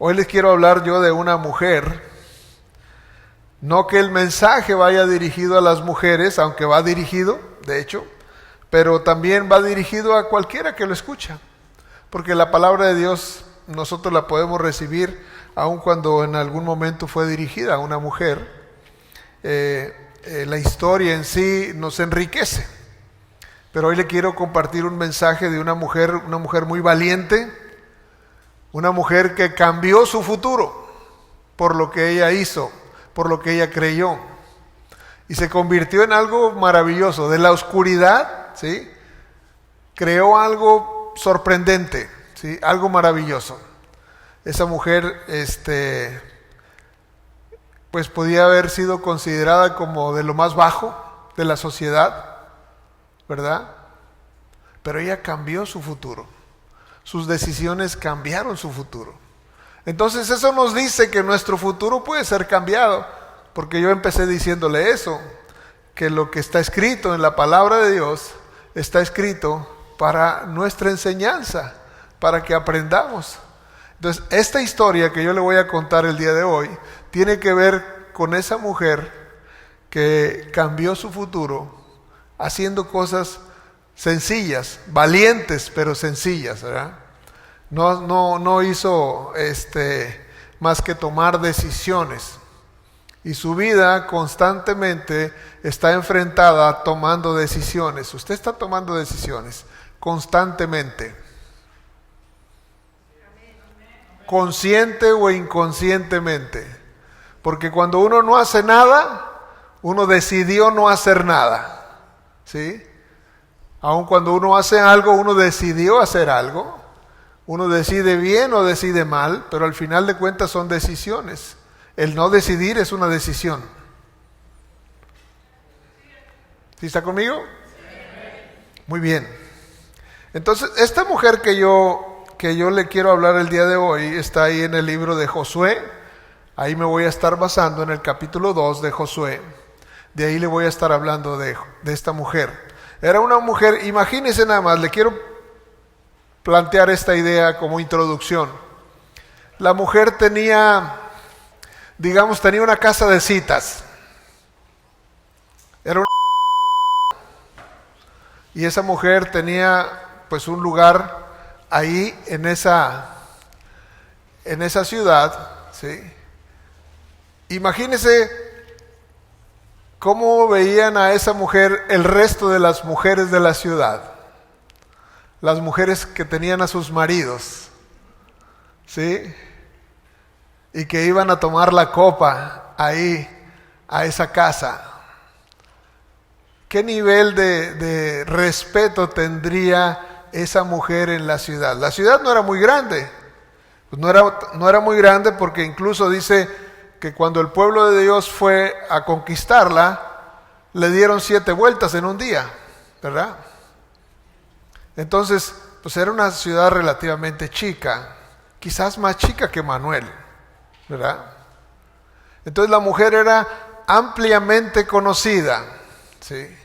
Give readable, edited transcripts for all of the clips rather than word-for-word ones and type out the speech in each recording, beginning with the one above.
Hoy les quiero hablar yo de una mujer. No que el mensaje vaya dirigido a las mujeres, aunque va dirigido, de hecho, pero también va dirigido a cualquiera que lo escucha. Porque la palabra de Dios nosotros la podemos recibir aun cuando en algún momento fue dirigida a una mujer. La historia en sí nos enriquece. Pero hoy le quiero compartir un mensaje de una mujer muy valiente, una mujer que cambió su futuro por lo que ella hizo, por lo que ella creyó. Y se convirtió en algo maravilloso. De la oscuridad, ¿sí?, creó algo sorprendente, ¿sí?, algo maravilloso. Esa mujer, pues podía haber sido considerada como de lo más bajo de la sociedad, ¿verdad? Pero ella cambió su futuro. Sus decisiones cambiaron su futuro. Entonces eso nos dice que nuestro futuro puede ser cambiado, porque yo empecé diciéndole eso, que lo que está escrito en la palabra de Dios está escrito para nuestra enseñanza, para que aprendamos. Entonces esta historia que yo le voy a contar el día de hoy tiene que ver con esa mujer que cambió su futuro haciendo cosas sencillas, valientes pero sencillas, ¿verdad? No hizo más que tomar decisiones. Y su vida constantemente está enfrentada tomando decisiones. Usted está tomando decisiones constantemente. Consciente o inconscientemente. Porque cuando uno no hace nada, uno decidió no hacer nada. ¿Sí? Aun cuando uno hace algo, uno decidió hacer algo. Uno decide bien o decide mal, pero al final de cuentas son decisiones. El no decidir es una decisión. ¿Sí está conmigo? Muy bien. Entonces, esta mujer que yo le quiero hablar el día de hoy está ahí en el libro de Josué. Ahí me voy a estar basando en el capítulo 2 de Josué. De ahí le voy a estar hablando de esta mujer. Era una mujer, imagínense nada más, le quiero plantear esta idea como introducción. La mujer tenía una casa de citas. Era una y esa mujer tenía pues un lugar ahí en esa ciudad, ¿sí? Imagínense cómo veían a esa mujer el resto de las mujeres de la ciudad. Las mujeres que tenían a sus maridos, ¿sí?, y que iban a tomar la copa ahí, a esa casa. ¿Qué nivel de respeto tendría esa mujer en la ciudad? La ciudad no era muy grande. Pues no era muy grande porque incluso dice que cuando el pueblo de Dios fue a conquistarla, le dieron 7 vueltas en un día, ¿verdad? Entonces, pues era una ciudad relativamente chica, quizás más chica que Manuel, ¿verdad? Entonces la mujer era ampliamente conocida, ¿sí?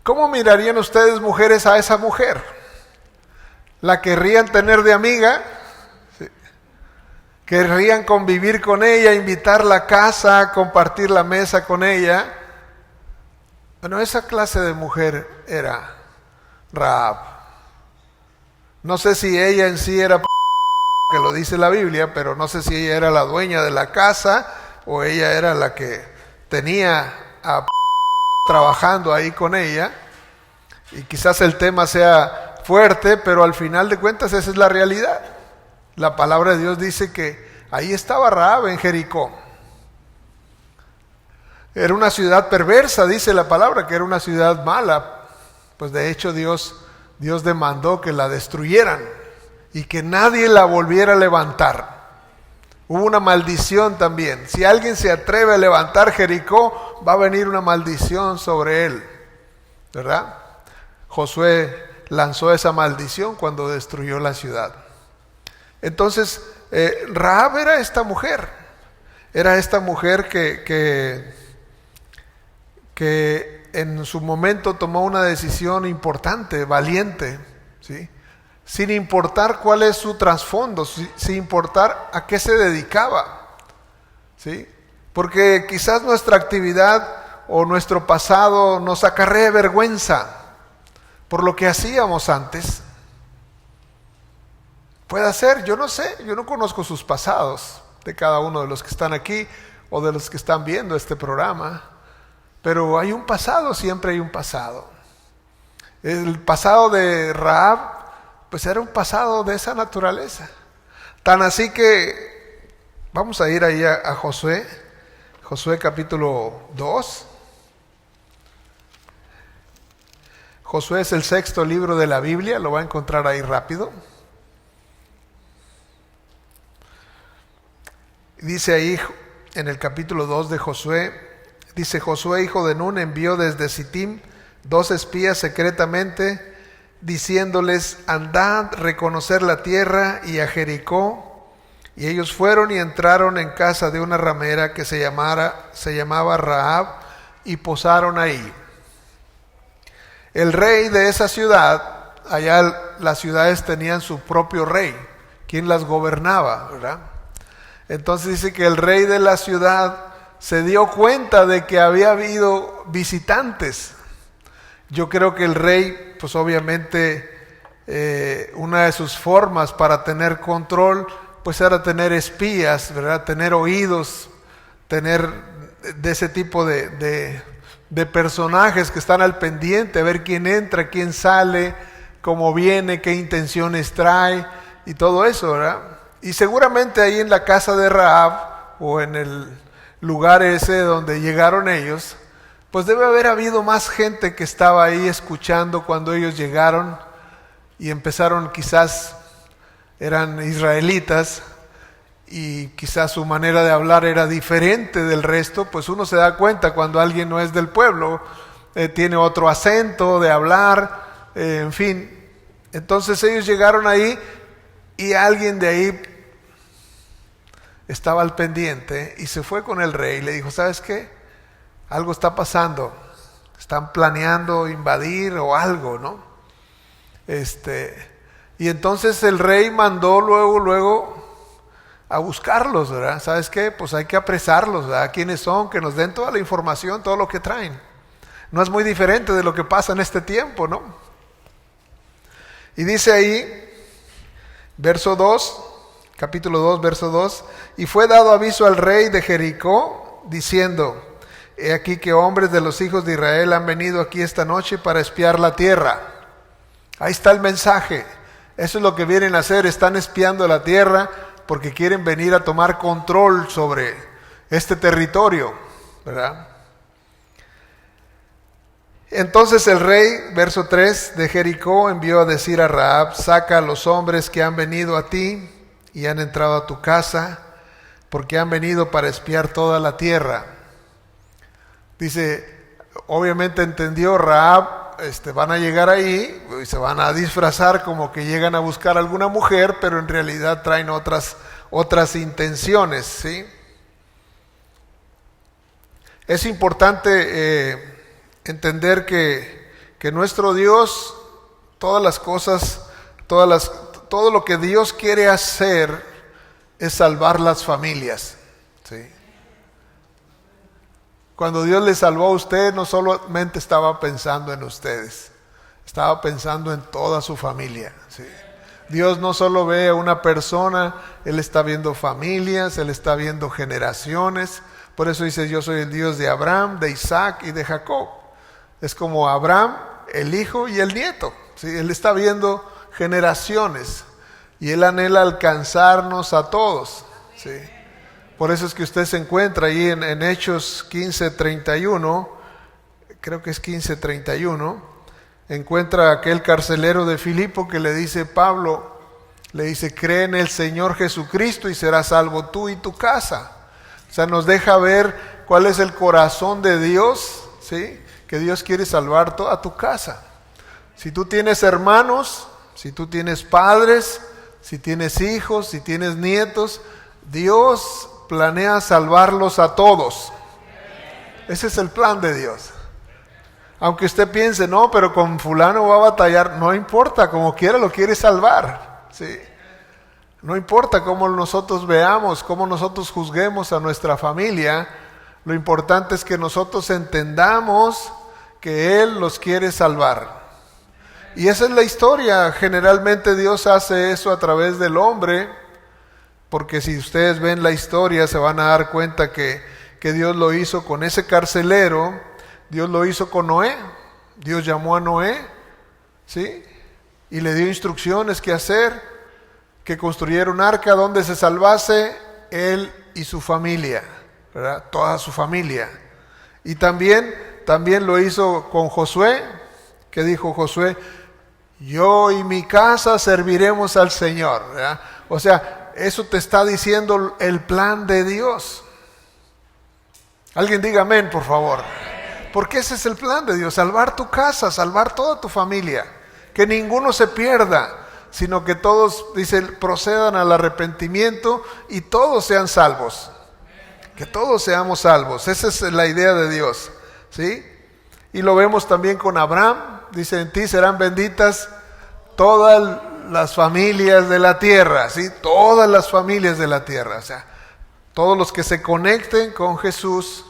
¿Cómo mirarían ustedes, mujeres, a esa mujer? ¿La querrían tener de amiga? ¿Sí? ¿Querrían convivir con ella, invitarla a casa, compartir la mesa con ella? Bueno, esa clase de mujer era Rahab. No sé si ella en sí era que lo dice la Biblia, pero no sé si ella era la dueña de la casa o ella era la que tenía a trabajando ahí con ella. Y quizás el tema sea fuerte, pero al final de cuentas esa es la realidad. La palabra de Dios dice que ahí estaba Rahab en Jericó. Era una ciudad perversa, dice la palabra, que era una ciudad mala. Pues de hecho Dios demandó que la destruyeran y que nadie la volviera a levantar. Hubo una maldición también. Si alguien se atreve a levantar Jericó, va a venir una maldición sobre él, ¿verdad? Josué lanzó esa maldición cuando destruyó la ciudad. Entonces, Rahab era esta mujer. Era esta mujer que en su momento tomó una decisión importante, valiente, ¿sí? sin importar cuál es su trasfondo, sin importar a qué se dedicaba, ¿sí? Porque quizás nuestra actividad o nuestro pasado nos acarree vergüenza por lo que hacíamos antes. Puede ser, yo no sé, yo no conozco sus pasados de cada uno de los que están aquí o de los que están viendo este programa, pero hay un pasado, siempre hay un pasado. El pasado de Rahab, pues era un pasado de esa naturaleza. Tan así que vamos a ir ahí a Josué, Josué capítulo 2. Josué es el 6º libro de la Biblia, lo va a encontrar ahí rápido. Dice ahí en el capítulo 2 de Josué, dice: Josué hijo de Nun envió desde Sittim 2 espías secretamente, diciéndoles: andad, reconocer la tierra y a Jericó. Y ellos fueron y entraron en casa de una ramera que se llamaba Rahab, y posaron ahí. El rey de esa ciudad, allá las ciudades tenían su propio rey, quien las gobernaba, ¿verdad? Entonces dice que el rey de la ciudad se dio cuenta de que había habido visitantes. Yo creo que el rey, pues obviamente, una de sus formas para tener control, pues era tener espías, ¿verdad? Tener oídos, tener de ese tipo de personajes que están al pendiente, ver quién entra, quién sale, cómo viene, qué intenciones trae y todo eso, ¿verdad? Y seguramente ahí en la casa de Rahab o en el lugar ese donde llegaron ellos, pues debe haber habido más gente que estaba ahí escuchando cuando ellos llegaron y empezaron. Quizás eran israelitas y quizás su manera de hablar era diferente del resto, pues uno se da cuenta cuando alguien no es del pueblo, tiene otro acento de hablar, en fin. Entonces ellos llegaron ahí y alguien de ahí estaba al pendiente y se fue con el rey y le dijo: ¿sabes qué? Algo está pasando, están planeando invadir o algo, ¿no? Y entonces el rey mandó luego a buscarlos, ¿verdad? ¿Sabes qué? Pues hay que apresarlos, ¿verdad? ¿Quiénes son? Que nos den toda la información, todo lo que traen. No es muy diferente de lo que pasa en este tiempo, ¿no? Y dice ahí, verso 2, capítulo 2, verso 2, y fue dado aviso al rey de Jericó, diciendo: he aquí que hombres de los hijos de Israel han venido aquí esta noche para espiar la tierra. Ahí está el mensaje. Eso es lo que vienen a hacer, están espiando la tierra porque quieren venir a tomar control sobre este territorio, ¿verdad? Entonces el rey, verso 3 de Jericó, envió a decir a Rahab: saca a los hombres que han venido a ti y han entrado a tu casa, porque han venido para espiar toda la tierra. Dice, obviamente entendió Rahab, van a llegar ahí y se van a disfrazar como que llegan a buscar a alguna mujer, pero en realidad traen otras intenciones, ¿sí? Es importante entender que nuestro Dios, todas las cosas, todo lo que Dios quiere hacer es salvar las familias, ¿sí? Cuando Dios le salvó a usted, no solamente estaba pensando en ustedes, estaba pensando en toda su familia, ¿sí? Dios no solo ve a una persona, Él está viendo familias, Él está viendo generaciones. Por eso dice: yo soy el Dios de Abraham, de Isaac y de Jacob. Es como Abraham, el hijo y el nieto, ¿sí? Él está viendo generaciones y Él anhela alcanzarnos a todos, ¿sí? Por eso es que usted se encuentra ahí en Hechos 15:31, creo que es 15:31, encuentra a aquel carcelero de Filipo que le dice: Pablo, le dice: cree en el Señor Jesucristo y serás salvo tú y tu casa. O sea, nos deja ver cuál es el corazón de Dios, ¿sí? Que Dios quiere salvar toda tu casa. Si tú tienes hermanos, si tú tienes padres, si tienes hijos, si tienes nietos, Dios planea salvarlos a todos. Ese es el plan de Dios. Aunque usted piense, no, pero con fulano va a batallar, no importa, como quiera lo quiere salvar, ¿sí? No importa cómo nosotros veamos, cómo nosotros juzguemos a nuestra familia, lo importante es que nosotros entendamos que Él los quiere salvar. Y esa es la historia. Generalmente Dios hace eso a través del hombre, porque si ustedes ven la historia se van a dar cuenta que Dios lo hizo con ese carcelero, Dios lo hizo con Noé. Dios llamó a Noé, ¿sí? Y le dio instrucciones qué hacer, que construyera un arca donde se salvase él y su familia, ¿verdad? Toda su familia. Y también lo hizo con Josué, que dijo Josué, yo y mi casa serviremos al Señor, ¿verdad? O sea, eso te está diciendo el plan de Dios. Alguien diga amén, por favor. Porque ese es el plan de Dios, salvar tu casa, salvar toda tu familia, que ninguno se pierda, sino que todos, dice, procedan al arrepentimiento y todos sean salvos. Que todos seamos salvos, esa es la idea de Dios, ¿sí? Y lo vemos también con Abraham, dice, en ti serán benditas todas las familias de la tierra, ¿sí? Todas las familias de la tierra, o sea, todos los que se conecten con Jesús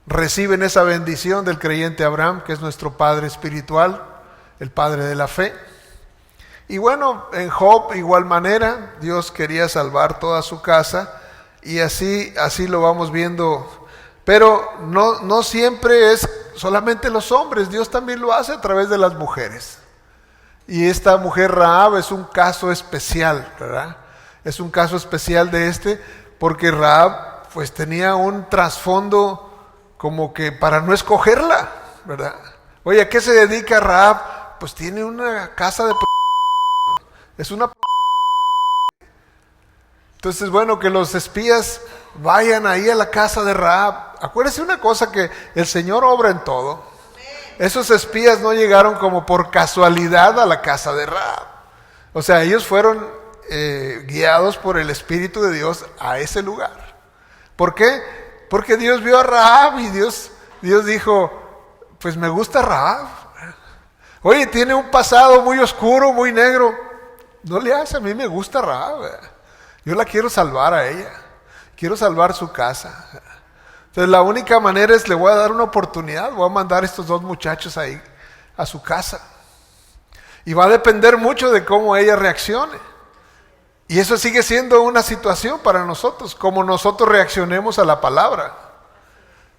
reciben esa bendición del creyente Abraham, que es nuestro padre espiritual, el padre de la fe. Y bueno, en Job igual manera, Dios quería salvar toda su casa, y así lo vamos viendo. Pero no siempre es solamente los hombres, Dios también lo hace a través de las mujeres. Y esta mujer Rahab es un caso especial, ¿verdad? Es un caso especial porque Rahab pues tenía un trasfondo como que para no escogerla, ¿verdad? Oye, ¿a qué se dedica Rahab? Pues tiene una casa de es una. Entonces, bueno, que los espías vayan ahí a la casa de Rahab. Acuérdense una cosa, que el Señor obra en todo. Esos espías no llegaron como por casualidad a la casa de Rahab. O sea, ellos fueron guiados por el Espíritu de Dios a ese lugar. ¿Por qué? Porque Dios vio a Rahab y Dios dijo, pues me gusta Rahab. Oye, tiene un pasado muy oscuro, muy negro. No le hace, a mí me gusta Rahab. Yo la quiero salvar a ella. Quiero salvar su casa. Entonces la única manera es, le voy a dar una oportunidad. Voy a mandar a estos dos muchachos ahí a su casa. Y va a depender mucho de cómo ella reaccione. Y eso sigue siendo una situación para nosotros. Cómo nosotros reaccionemos a la palabra.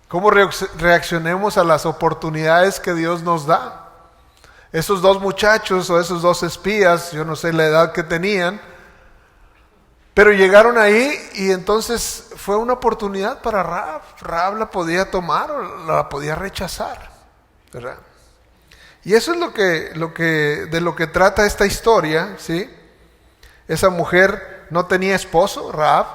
Cómo reaccionemos a las oportunidades que Dios nos da. Esos dos muchachos o esos dos espías, yo no sé la edad que tenían, pero llegaron ahí y entonces fue una oportunidad para Rahab. Rahab la podía tomar o la podía rechazar, ¿verdad? Y eso es de lo que trata esta historia, ¿sí? Esa mujer no tenía esposo, Rahab.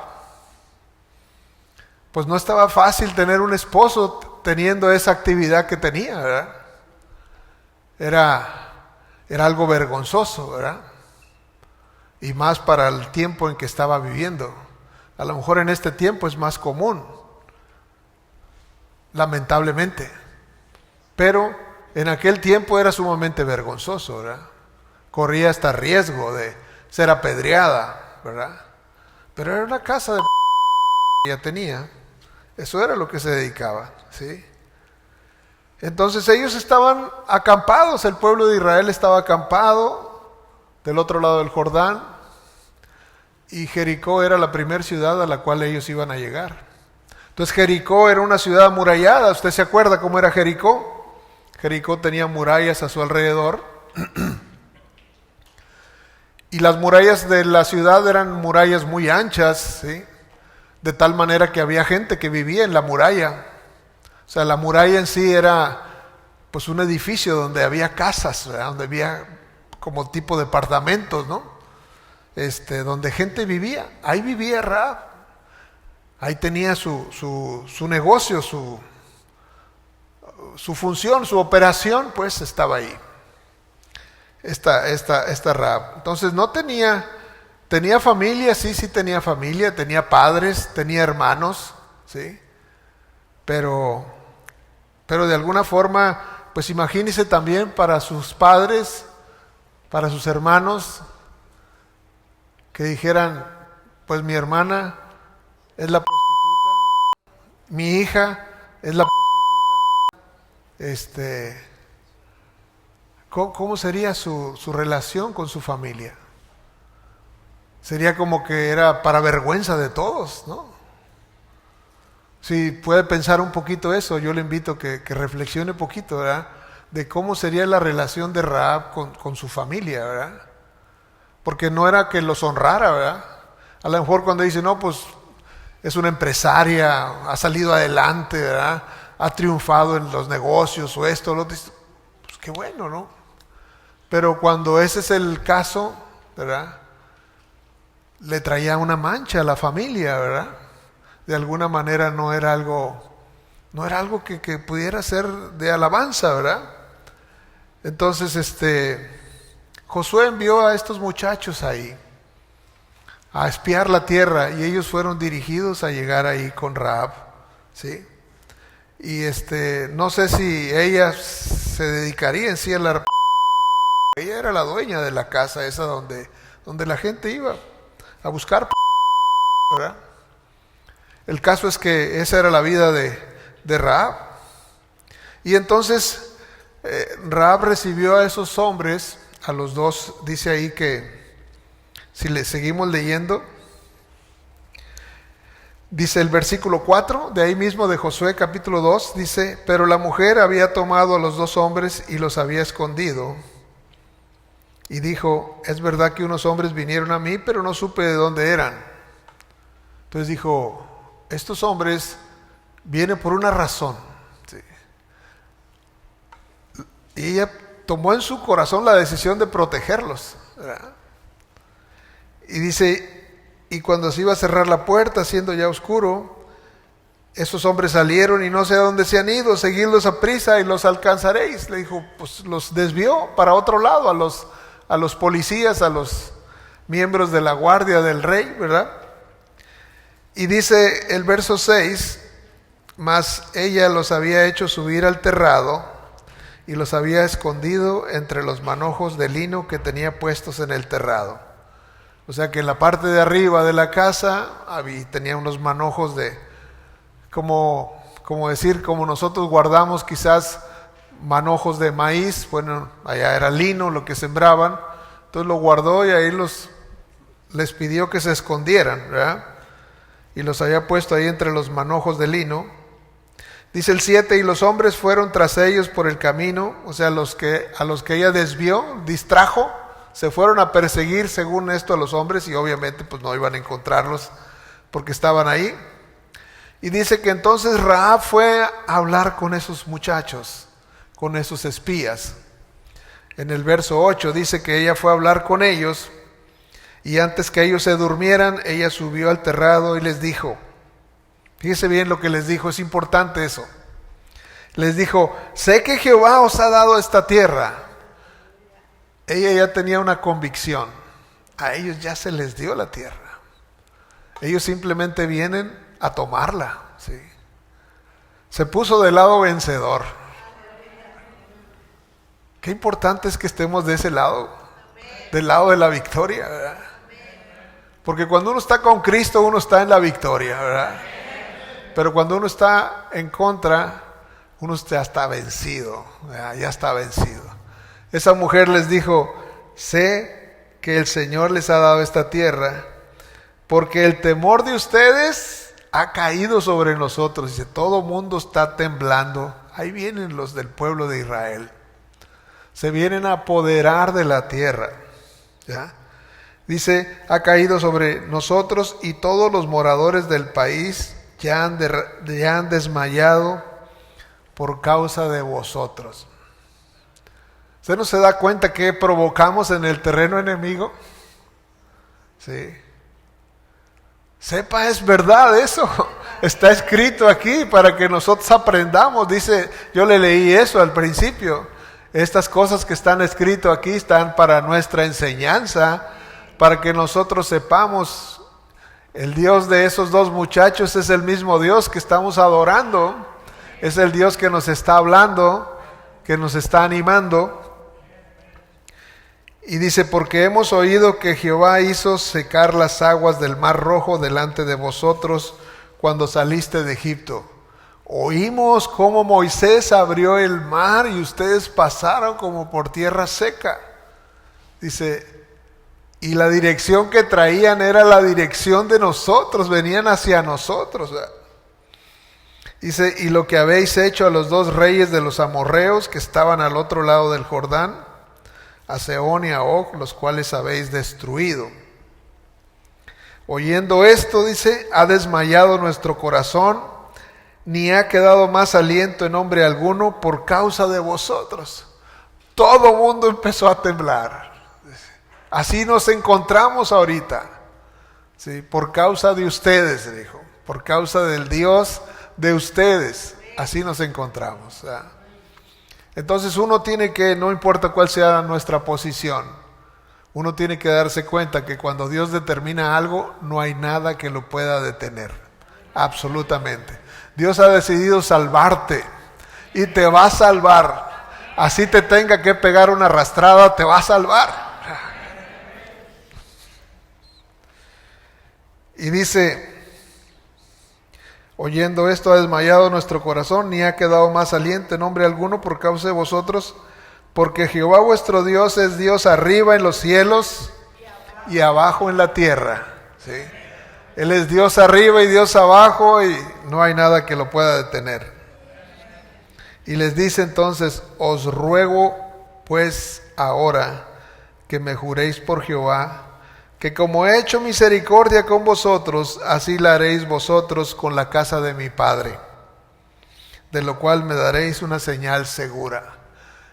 Pues no estaba fácil tener un esposo teniendo esa actividad que tenía, ¿verdad? Era algo vergonzoso, ¿verdad? Y más para el tiempo en que estaba viviendo. A lo mejor en este tiempo es más común, lamentablemente. Pero en aquel tiempo era sumamente vergonzoso, ¿verdad? Corría hasta riesgo de ser apedreada, ¿verdad? Pero era una casa de que ella tenía. Eso era lo que se dedicaba, ¿sí? Entonces ellos estaban acampados, el pueblo de Israel estaba acampado del otro lado del Jordán, y Jericó era la primera ciudad a la cual ellos iban a llegar. Entonces Jericó era una ciudad amurallada. ¿Usted se acuerda cómo era Jericó? Jericó tenía murallas a su alrededor, y las murallas de la ciudad eran murallas muy anchas, ¿sí? De tal manera que había gente que vivía en la muralla. O sea, la muralla en sí era pues un edificio donde había casas, ¿verdad? Donde había como tipo departamentos, ¿no? Donde gente vivía. Ahí vivía Rahab. Ahí tenía su negocio, su función, su operación, pues estaba ahí. Esta Rahab. Entonces no tenía familia, sí tenía familia, tenía padres, tenía hermanos, ¿sí? Pero Pero de alguna forma, pues imagínese también para sus padres, para sus hermanos, que dijeran, pues mi hermana es la prostituta, mi hija es la prostituta, ¿cómo sería su relación con su familia? Sería como que era para vergüenza de todos, ¿no? Si puede pensar un poquito eso, yo le invito que reflexione un poquito, ¿verdad? De cómo sería la relación de Rahab con su familia, ¿verdad? Porque no era que los honrara, ¿verdad? A lo mejor cuando dice, no, pues es una empresaria, ha salido adelante, ¿verdad? Ha triunfado en los negocios o esto, lo otro, pues qué bueno, ¿no? Pero cuando ese es el caso, ¿verdad? Le traía una mancha a la familia, ¿verdad? De alguna manera no era algo que pudiera ser de alabanza, ¿verdad? Entonces, Josué envió a estos muchachos ahí a espiar la tierra y ellos fueron dirigidos a llegar ahí con Rahab, ¿sí? Y no sé si ella se dedicaría en sí a la prostitución. Ella era la dueña de la casa esa donde la gente iba a buscar, ¿verdad? El caso es que esa era la vida de Rahab. Y entonces Rahab recibió a esos hombres, a los dos, dice ahí que, si le seguimos leyendo, dice el versículo 4, de ahí mismo de Josué capítulo 2, dice, pero la mujer había tomado a los dos hombres y los había escondido. Y dijo, es verdad que unos hombres vinieron a mí, pero no supe de dónde eran. Entonces dijo, estos hombres vienen por una razón. Sí. Y ella tomó en su corazón la decisión de protegerlos, ¿verdad? Y dice, y cuando se iba a cerrar la puerta, siendo ya oscuro, esos hombres salieron y no sé a dónde se han ido, seguidlos a prisa y los alcanzaréis. Le dijo, pues los desvió para otro lado, a los policías, a los miembros de la guardia del rey, ¿verdad? Y dice el verso 6, mas ella los había hecho subir al terrado y los había escondido entre los manojos de lino que tenía puestos en el terrado. O sea que en la parte de arriba de la casa tenía unos manojos de, como nosotros guardamos quizás manojos de maíz, bueno, allá era lino lo que sembraban, entonces lo guardó y ahí les pidió que se escondieran, ¿verdad? Y los había puesto ahí entre los manojos de lino. Dice el 7, y los hombres fueron tras ellos por el camino, o sea, a los que ella desvió, distrajo, se fueron a perseguir según esto a los hombres y obviamente pues no iban a encontrarlos porque estaban ahí. Y dice que entonces Rahab fue a hablar con esos muchachos, con esos espías. En el verso 8 dice que ella fue a hablar con ellos y antes que ellos se durmieran, ella subió al terrado y les dijo, fíjese bien lo que les dijo, es importante eso. Les dijo, sé que Jehová os ha dado esta tierra. Ella ya tenía una convicción, a ellos ya se les dio la tierra. Ellos simplemente vienen a tomarla, ¿sí? Se puso del lado vencedor. Qué importante es que estemos de ese lado, del lado de la victoria, ¿verdad? Porque cuando uno está con Cristo, uno está en la victoria, ¿verdad? Pero cuando uno está en contra, uno ya está vencido, ¿verdad? Ya está vencido. Esa mujer les dijo, sé que el Señor les ha dado esta tierra, porque el temor de ustedes ha caído sobre nosotros. Dice, todo mundo está temblando. Ahí vienen los del pueblo de Israel. Se vienen a apoderar de la tierra, ¿ya? Dice, ha caído sobre nosotros y todos los moradores del país ya han desmayado por causa de vosotros. ¿Usted no se da cuenta que provocamos en el terreno enemigo? Sí. Sepa, es verdad eso. Está escrito aquí para que nosotros aprendamos. Dice, yo le leí eso al principio. Estas cosas que están escritas aquí están para nuestra enseñanza, para que nosotros sepamos, el Dios de esos dos muchachos es el mismo Dios que estamos adorando, Es el Dios que nos está hablando, que nos está animando. Y dice, porque hemos oído que Jehová hizo secar las aguas del Mar Rojo delante de vosotros cuando saliste de Egipto. Oímos cómo Moisés abrió el mar y ustedes pasaron como por tierra seca. Dice, y la dirección que traían era la dirección de nosotros, venían hacia nosotros. Dice, y lo que habéis hecho a los dos reyes de los amorreos que estaban al otro lado del Jordán, a Sehón y a Og, los cuales habéis destruido. Oyendo esto, dice, ha desmayado nuestro corazón, ni ha quedado más aliento en hombre alguno por causa de vosotros. Todo mundo empezó a temblar. Así nos encontramos ahorita, ¿sí? Por causa de ustedes, dijo, por causa del Dios de ustedes, así nos encontramos, ¿sí? Entonces uno tiene que, no importa cuál sea nuestra posición, uno tiene que darse cuenta que cuando Dios determina algo, no hay nada que lo pueda detener, absolutamente. Dios ha decidido salvarte y te va a salvar, así te tenga que pegar una arrastrada, te va a salvar. Y dice, oyendo esto ha desmayado nuestro corazón, ni ha quedado más aliento en hombre alguno por causa de vosotros, porque Jehová vuestro Dios es Dios arriba en los cielos y abajo en la tierra. ¿Sí? Él es Dios arriba y Dios abajo y no hay nada que lo pueda detener. Y les dice entonces, os ruego pues ahora que me juréis por Jehová, que como he hecho misericordia con vosotros, así la haréis vosotros con la casa de mi padre, de lo cual me daréis una señal segura.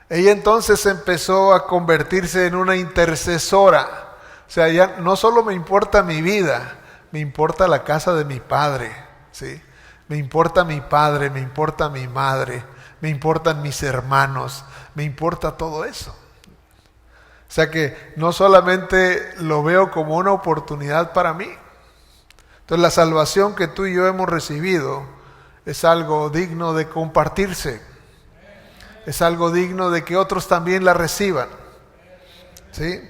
Ella entonces empezó a convertirse en una intercesora. O sea, ya no solo me importa mi vida, me importa la casa de mi padre, ¿sí? Me importa mi padre, me importa mi madre, me importan mis hermanos, me importa todo eso. O sea que no solamente lo veo como una oportunidad para mí. Entonces la salvación que tú y yo hemos recibido es algo digno de compartirse. Es algo digno de que otros también la reciban. ¿Sí?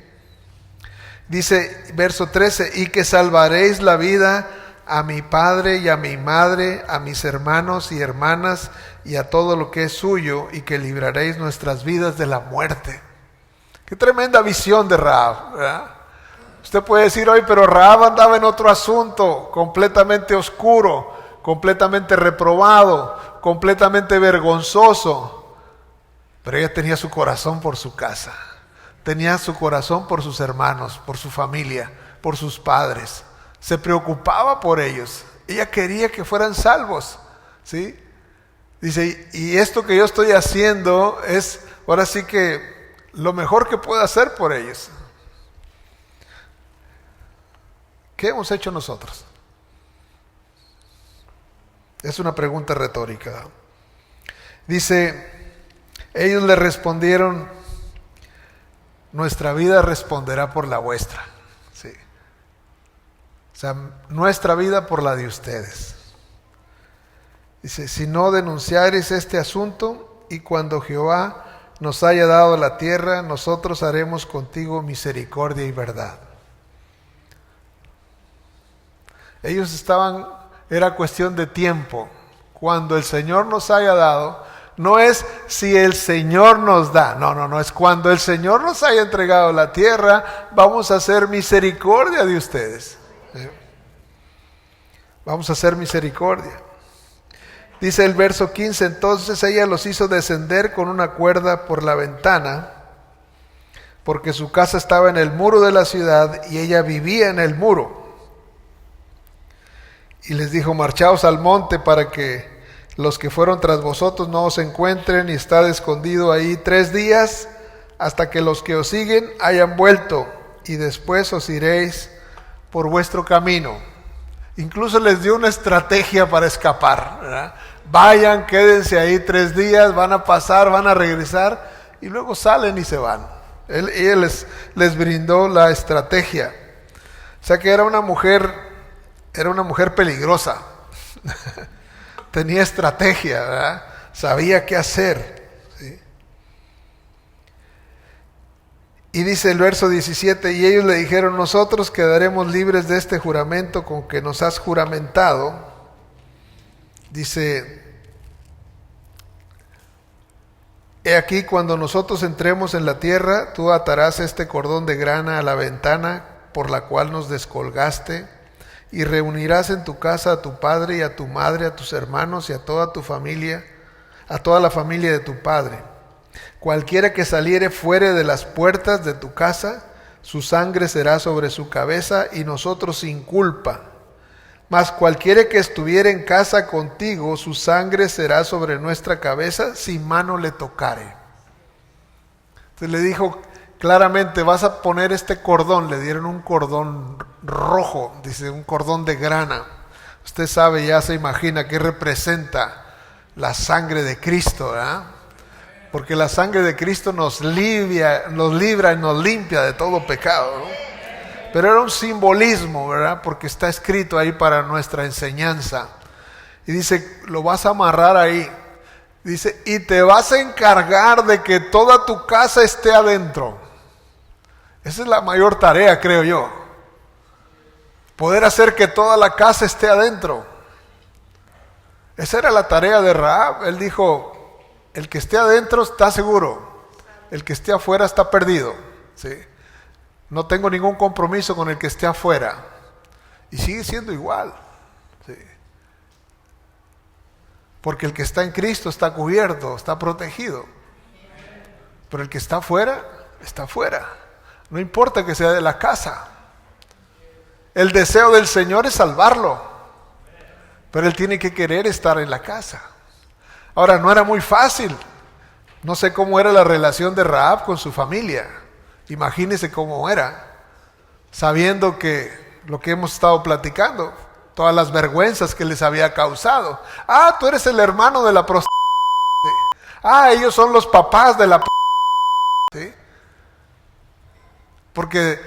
Dice verso 13, y que salvaréis la vida a mi padre y a mi madre, a mis hermanos y hermanas y a todo lo que es suyo, y que libraréis nuestras vidas de la muerte. Qué tremenda visión de Rahab, ¿verdad? Usted puede decir hoy, pero Rahab andaba en otro asunto, completamente oscuro, completamente reprobado, completamente vergonzoso. Pero ella tenía su corazón por su casa, tenía su corazón por sus hermanos, por su familia, por sus padres. Se preocupaba por ellos. Ella quería que fueran salvos, ¿sí? Dice, y esto que yo estoy haciendo es, ahora sí que lo mejor que puedo hacer por ellos. ¿Qué hemos hecho nosotros? Es una pregunta retórica. Dice, ellos le respondieron, nuestra vida responderá por la vuestra. Sí. O sea, nuestra vida por la de ustedes. Dice, si no denunciareis este asunto, y cuando Jehová nos haya dado la tierra, nosotros haremos contigo misericordia y verdad. Ellos estaban, era cuestión de tiempo. Cuando el Señor nos haya dado, no es si el Señor nos da, no, es cuando el Señor nos haya entregado la tierra, vamos a hacer misericordia de ustedes. ¿Sí? Vamos a hacer misericordia. Dice el verso 15, entonces ella los hizo descender con una cuerda por la ventana, porque su casa estaba en el muro de la ciudad y ella vivía en el muro. Y les dijo, marchaos al monte para que los que fueron tras vosotros no os encuentren, y estad escondido ahí 3 días hasta que los que os siguen hayan vuelto, y después os iréis por vuestro camino. Incluso les dio una estrategia para escapar, ¿verdad? Vayan, quédense ahí 3 días, van a pasar, van a regresar y luego salen y se van. Ella les brindó la estrategia. O sea que era una mujer peligrosa. tenía estrategia, ¿verdad? Sabía qué hacer, ¿sí? Y dice el verso 17, y ellos le dijeron, nosotros quedaremos libres de este juramento con que nos has juramentado. Dice, he aquí cuando nosotros entremos en la tierra, tú atarás este cordón de grana a la ventana por la cual nos descolgaste, y reunirás en tu casa a tu padre y a tu madre, a tus hermanos y a toda tu familia, a toda la familia de tu padre. Cualquiera que saliere fuera de las puertas de tu casa, su sangre será sobre su cabeza y nosotros sin culpa. Mas cualquiera que estuviere en casa contigo, su sangre será sobre nuestra cabeza si mano le tocare. Entonces le dijo claramente, vas a poner este cordón. Le dieron un cordón rojo, dice, un cordón de grana. Usted sabe, ya se imagina qué representa la sangre de Cristo, ¿verdad? Porque la sangre de Cristo nos libra y nos limpia de todo pecado, ¿no? Pero era un simbolismo, ¿verdad? Porque está escrito ahí para nuestra enseñanza. Y dice, lo vas a amarrar ahí. Dice, y te vas a encargar de que toda tu casa esté adentro. Esa es la mayor tarea, creo yo. Poder hacer que toda la casa esté adentro. Esa era la tarea de Rahab. Él dijo, el que esté adentro está seguro, el que esté afuera está perdido, ¿sí? No tengo ningún compromiso con el que esté afuera. Y sigue siendo igual, ¿sí? Porque el que está en Cristo está cubierto, está protegido. Pero el que está afuera, está afuera. No importa que sea de la casa. El deseo del Señor es salvarlo, pero Él tiene que querer estar en la casa. Ahora, no era muy fácil. No sé cómo era la relación de Rahab con su familia. Imagínese cómo era, sabiendo que lo que hemos estado platicando, todas las vergüenzas que les había causado. Ah, tú eres el hermano de la prostituta. Ah, ellos son los papás de la prostituta. ¿Sí? Porque,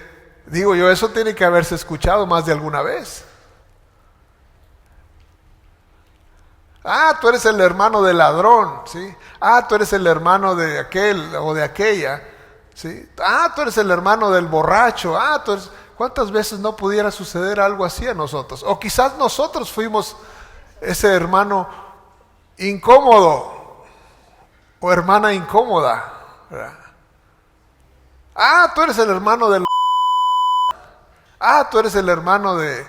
digo yo, eso tiene que haberse escuchado más de alguna vez. Ah, tú eres el hermano del ladrón, ¿sí? Ah, tú eres el hermano de aquel o de aquella, ¿sí? Ah, tú eres el hermano del borracho. Ah, tú eres... ¿Cuántas veces no pudiera suceder algo así a nosotros? O quizás nosotros fuimos ese hermano incómodo o hermana incómoda, ¿verdad? Ah, tú eres el hermano del... Ah, tú eres el hermano de...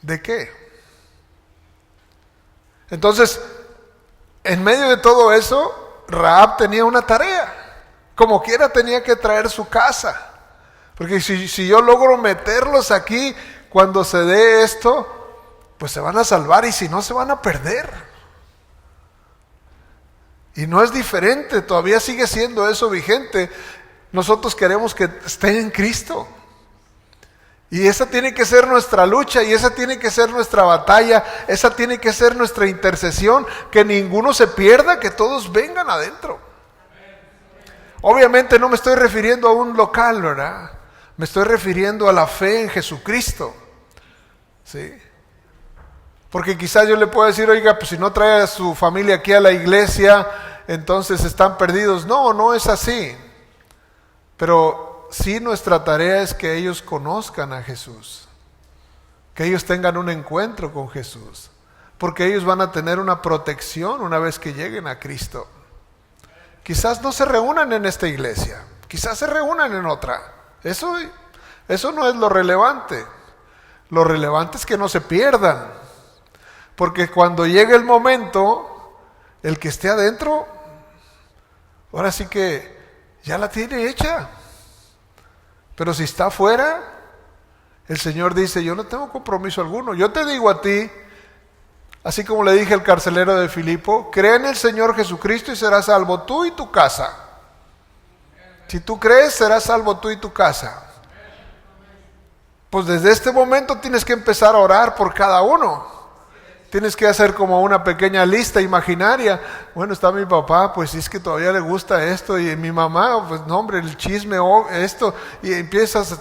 ¿De qué? Entonces, en medio de todo eso, Rahab tenía una tarea. Como quiera tenía que traer su casa. Porque si yo logro meterlos aquí, cuando se dé esto, pues se van a salvar y si no se van a perder. Y no es diferente, todavía sigue siendo eso vigente. Nosotros queremos que estén en Cristo. Y esa tiene que ser nuestra lucha, y esa tiene que ser nuestra batalla, esa tiene que ser nuestra intercesión, que ninguno se pierda, que todos vengan adentro. Obviamente no me estoy refiriendo a un local, ¿verdad? Me estoy refiriendo a la fe en Jesucristo, ¿sí? Porque quizás yo le puedo decir, oiga, pues si no trae a su familia aquí a la iglesia, entonces están perdidos. No, no es así. Pero sí, nuestra tarea es que ellos conozcan a Jesús, que ellos tengan un encuentro con Jesús, porque ellos van a tener una protección una vez que lleguen a Cristo. Quizás no se reúnan en esta iglesia, quizás se reúnan en otra. Eso no es lo relevante. Lo relevante es que no se pierdan, porque cuando llegue el momento, el que esté adentro, ahora sí que ya la tiene hecha. Pero si está afuera, el Señor dice, yo no tengo compromiso alguno. Yo te digo a ti, así como le dije al carcelero de Filipo, cree en el Señor Jesucristo y serás salvo tú y tu casa. Si tú crees, serás salvo tú y tu casa. Pues desde este momento tienes que empezar a orar por cada uno. Tienes que hacer como una pequeña lista imaginaria. Bueno, está mi papá, pues es que todavía le gusta esto. Y mi mamá, pues no hombre, el chisme, esto. Y empiezas,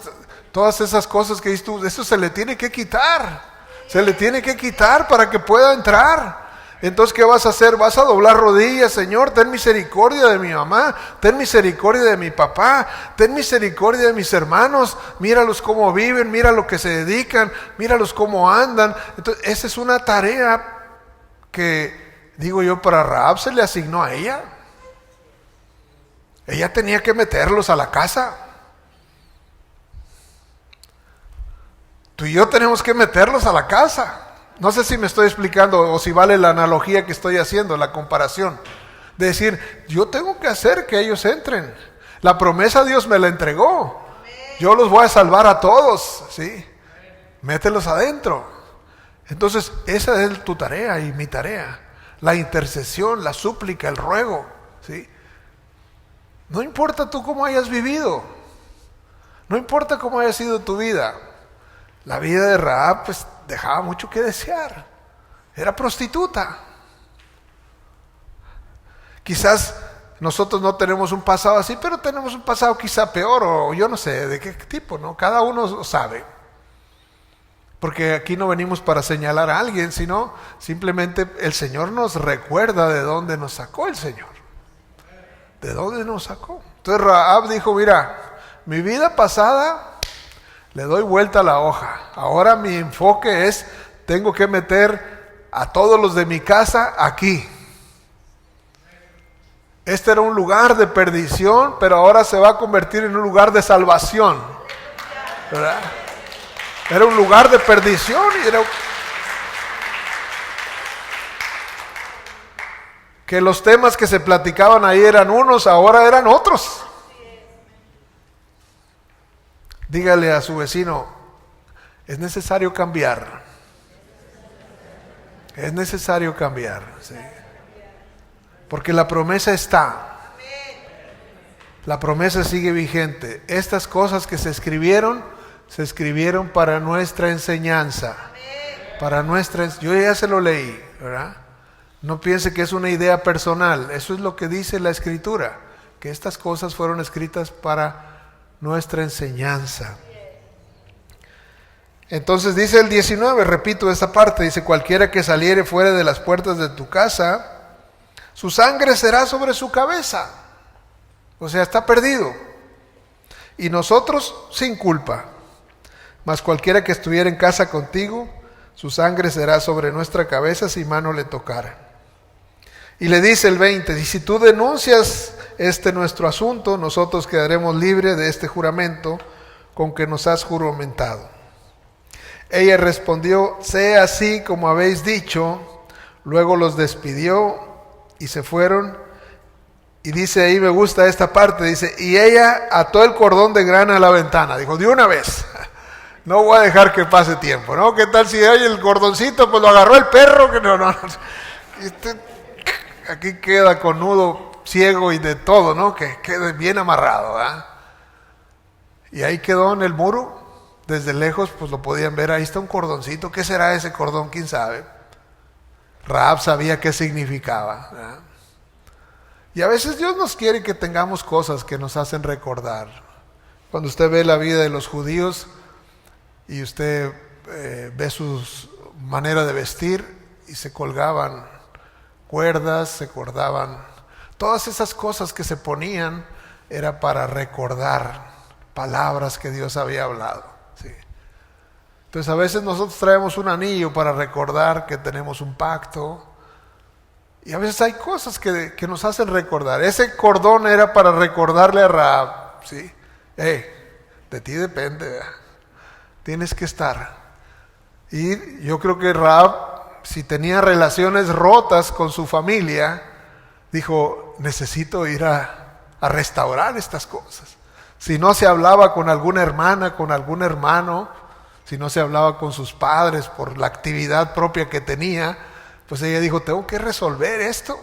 todas esas cosas que dices tú, eso se le tiene que quitar. Se le tiene que quitar para que pueda entrar. Entonces, ¿qué vas a hacer? Vas a doblar rodillas. Señor, ten misericordia de mi mamá, ten misericordia de mi papá, ten misericordia de mis hermanos. Míralos cómo viven, mira lo que se dedican, míralos cómo andan. Entonces, esa es una tarea que, digo yo, para Rahab se le asignó a ella. Ella tenía que meterlos a la casa. Tú y yo tenemos que meterlos a la casa. No sé si me estoy explicando o si vale la analogía que estoy haciendo, la comparación. De decir, yo tengo que hacer que ellos entren. La promesa Dios me la entregó. Yo los voy a salvar a todos, ¿sí? Mételos adentro. Entonces, esa es tu tarea y mi tarea. La intercesión, la súplica, el ruego, ¿sí? No importa tú cómo hayas vivido. No importa cómo haya sido tu vida. La vida de Rahab, pues, dejaba mucho que desear. Era prostituta. Quizás nosotros no tenemos un pasado así, pero tenemos un pasado quizá peor, o yo no sé de qué tipo, ¿no? Cada uno sabe. Porque aquí no venimos para señalar a alguien, sino simplemente el Señor nos recuerda de dónde nos sacó el Señor. ¿De dónde nos sacó? Entonces Rahab dijo, mira, mi vida pasada le doy vuelta a la hoja. Ahora mi enfoque es, tengo que meter a todos los de mi casa aquí. Este era un lugar de perdición, pero ahora se va a convertir en un lugar de salvación, ¿verdad? Era un lugar de perdición y era... que los temas que se platicaban ahí eran unos, ahora eran otros. Dígale a su vecino, es necesario cambiar. Es necesario cambiar, ¿sí? Porque la promesa está. La promesa sigue vigente. Estas cosas que se escribieron para nuestra enseñanza. Para nuestra, yo ya se lo leí, ¿verdad? No piense que es una idea personal. Eso es lo que dice la Escritura, que estas cosas fueron escritas para nuestra enseñanza. Entonces dice el 19, repito esta parte, dice, cualquiera que saliere fuera de las puertas de tu casa, su sangre será sobre su cabeza. O sea, está perdido. Y nosotros sin culpa. Mas cualquiera que estuviera en casa contigo, su sangre será sobre nuestra cabeza si mano le tocara. Y le dice el 20, y si tú denuncias nuestro asunto, nosotros quedaremos libres de este juramento con que nos has juramentado. Ella respondió, sea así como habéis dicho. Luego los despidió y se fueron. Y dice ahí, me gusta esta parte, dice, y ella ató el cordón de grana a la ventana. Dijo, de una vez, no voy a dejar que pase tiempo, ¿no? ¿Qué tal si hay el cordoncito? Pues lo agarró el perro, que no. Aquí queda con nudo ciego y de todo, ¿no? Que quede bien amarrado, ¿verdad? Y ahí quedó en el muro. Desde lejos pues lo podían ver, ahí está un cordoncito. ¿Qué será ese cordón? ¿Quién sabe? Rahab sabía qué significaba, ¿verdad? Y a veces Dios nos quiere que tengamos cosas que nos hacen recordar. Cuando usted ve la vida de los judíos y usted ve su manera de vestir y se colgaban cuerdas, se cordaban, todas esas cosas que se ponían era para recordar palabras que Dios había hablado, ¿sí? Entonces a veces nosotros traemos un anillo para recordar que tenemos un pacto, y a veces hay cosas que nos hacen recordar. Ese cordón era para recordarle a Rahab, ¿sí? De ti depende, ¿verdad? Tienes que estar. Y yo creo que Rahab, si tenía relaciones rotas con su familia, dijo, necesito ir a restaurar estas cosas. Si no se hablaba con alguna hermana, con algún hermano, si no se hablaba con sus padres por la actividad propia que tenía, pues ella dijo, tengo que resolver esto,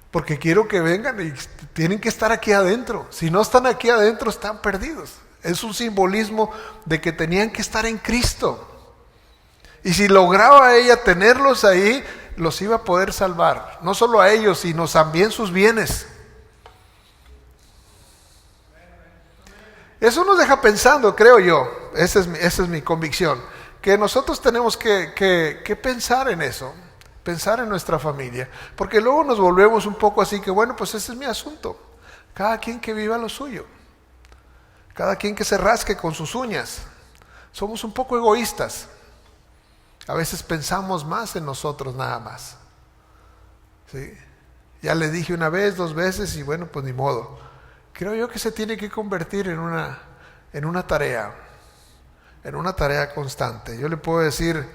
porque quiero que vengan y tienen que estar aquí adentro. Si no están aquí adentro, están perdidos. Es un simbolismo de que tenían que estar en Cristo. Y si lograba ella tenerlos ahí, los iba a poder salvar. No solo a ellos, sino también sus bienes. Eso nos deja pensando, creo yo, esa es mi convicción, que nosotros tenemos que pensar en eso. pensar en nuestra familia, porque luego nos volvemos un poco así que bueno, pues ese es mi asunto, cada quien que viva lo suyo, cada quien que se rasque con sus uñas. Somos un poco egoístas, a veces pensamos más en nosotros nada más, ¿sí? Ya le dije una vez, 2 veces y bueno, pues ni modo. Creo yo que se tiene que convertir en una tarea constante. Yo le puedo decir,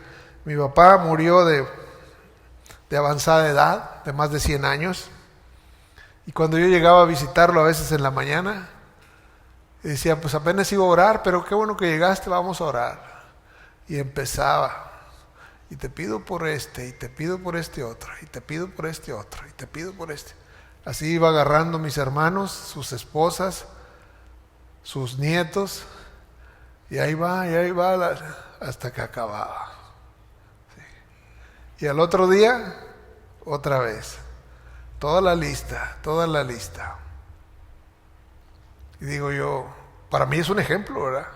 mi papá murió de avanzada edad, de más de 100 años, y cuando yo llegaba a visitarlo a veces en la mañana, decía, pues apenas iba a orar, pero qué bueno que llegaste, vamos a orar. Y empezaba, y te pido por este, y te pido por este otro, y te pido por este otro, y te pido por este. Así iba agarrando mis hermanos, sus esposas, sus nietos, y ahí va, hasta que acababa. Sí. Y al otro día, otra vez. Toda la lista. Y digo yo, para mí es un ejemplo, ¿verdad?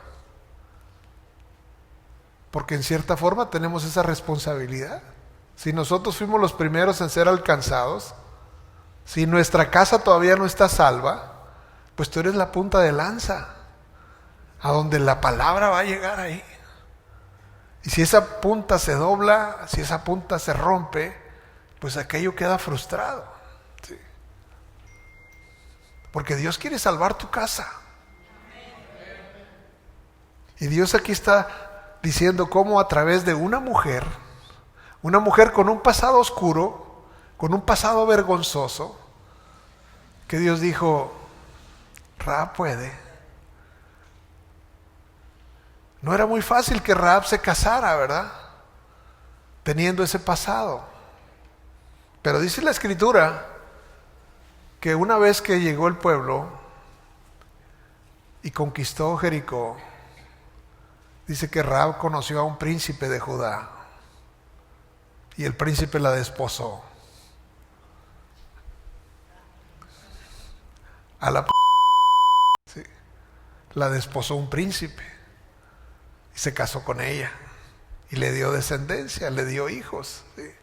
Porque en cierta forma tenemos esa responsabilidad. Si nosotros fuimos los primeros en ser alcanzados, si nuestra casa todavía no está salva, pues tú eres la punta de lanza, a donde la palabra va a llegar ahí. Y si esa punta se dobla, si esa punta se rompe, pues aquello queda frustrado. ¿Sí? Porque Dios quiere salvar tu casa. Y Dios aquí está diciendo cómo a través de una mujer con un pasado oscuro, con un pasado vergonzoso, que Dios dijo, Rahab puede. No era muy fácil que Rahab se casara, ¿verdad? Teniendo ese pasado. Pero dice la Escritura que una vez que llegó el pueblo y conquistó Jericó, dice que Rahab conoció a un príncipe de Judá y el príncipe la desposó. A la sí, la desposó un príncipe y se casó con ella y le dio descendencia, le dio hijos. ¿Sí?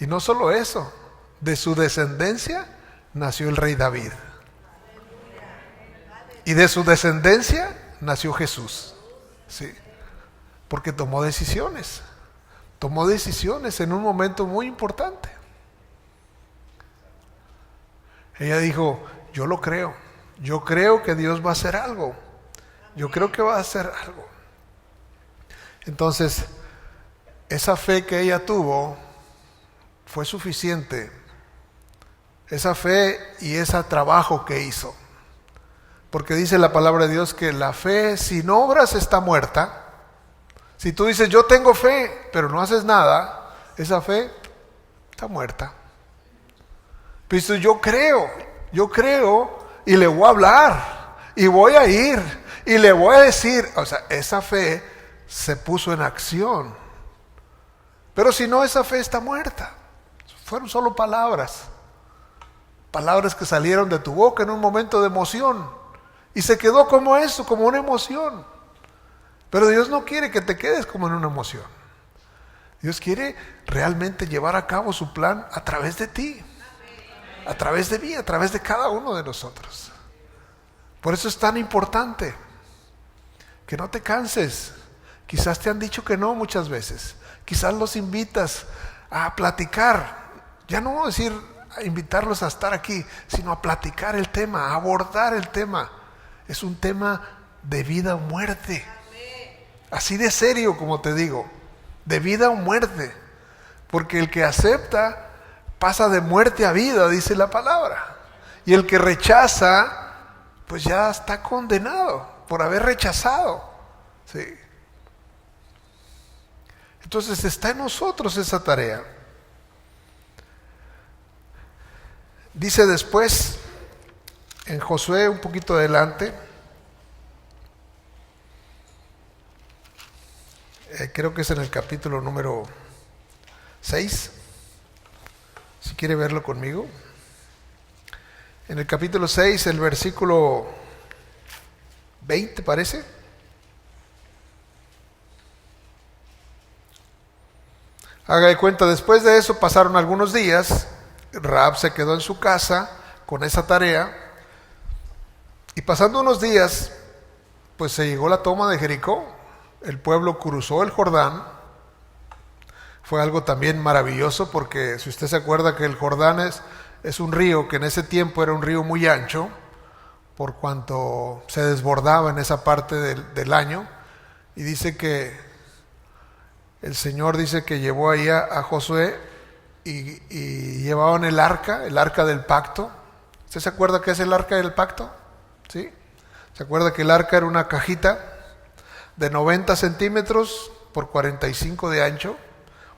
Y no solo eso, de su descendencia nació el rey David. Y de su descendencia nació Jesús. ¿Sí? Porque tomó decisiones en un momento muy importante. Ella dijo, yo lo creo, yo creo que Dios va a hacer algo, yo creo que va a hacer algo. Entonces, esa fe que ella tuvo fue suficiente, esa fe y ese trabajo que hizo. Porque dice la palabra de Dios que la fe sin obras está muerta. Si tú dices, yo tengo fe, pero no haces nada, esa fe está muerta. Pero yo creo y le voy a hablar y voy a ir y le voy a decir, o sea, esa fe se puso en acción. Pero si no, esa fe está muerta. Fueron solo palabras que salieron de tu boca en un momento de emoción y se quedó como eso, como una emoción. Pero Dios no quiere que te quedes como en una emoción. Dios quiere realmente llevar a cabo su plan a través de ti, a través de mí, a través de cada uno de nosotros. Por eso es tan importante que no te canses. Quizás te han dicho que no muchas veces. Quizás los invitas a platicar. Ya no decir a invitarlos a estar aquí, sino a platicar el tema, a abordar el tema. Es un tema de vida o muerte. Así de serio, como te digo, de vida o muerte. Porque el que acepta pasa de muerte a vida, dice la palabra. Y el que rechaza, pues ya está condenado por haber rechazado. ¿Sí? Entonces está en nosotros esa tarea. Dice después, en Josué, un poquito adelante, creo que es en el capítulo número 6, si quiere verlo conmigo. En el capítulo 6, el versículo 20 parece. Haga de cuenta, después de eso pasaron algunos días, Rahab se quedó en su casa con esa tarea, y pasando unos días, pues se llegó la toma de Jericó, el pueblo cruzó el Jordán. Fue algo también maravilloso porque si usted se acuerda que el Jordán es un río que en ese tiempo era un río muy ancho, por cuanto se desbordaba en esa parte del año, y dice que el Señor dice que llevó ahí a Josué y llevaban el arca del pacto. ¿Usted se acuerda qué es el arca del pacto? ¿Sí? ¿Se acuerda que el arca era una cajita de 90 centímetros por 45 de ancho?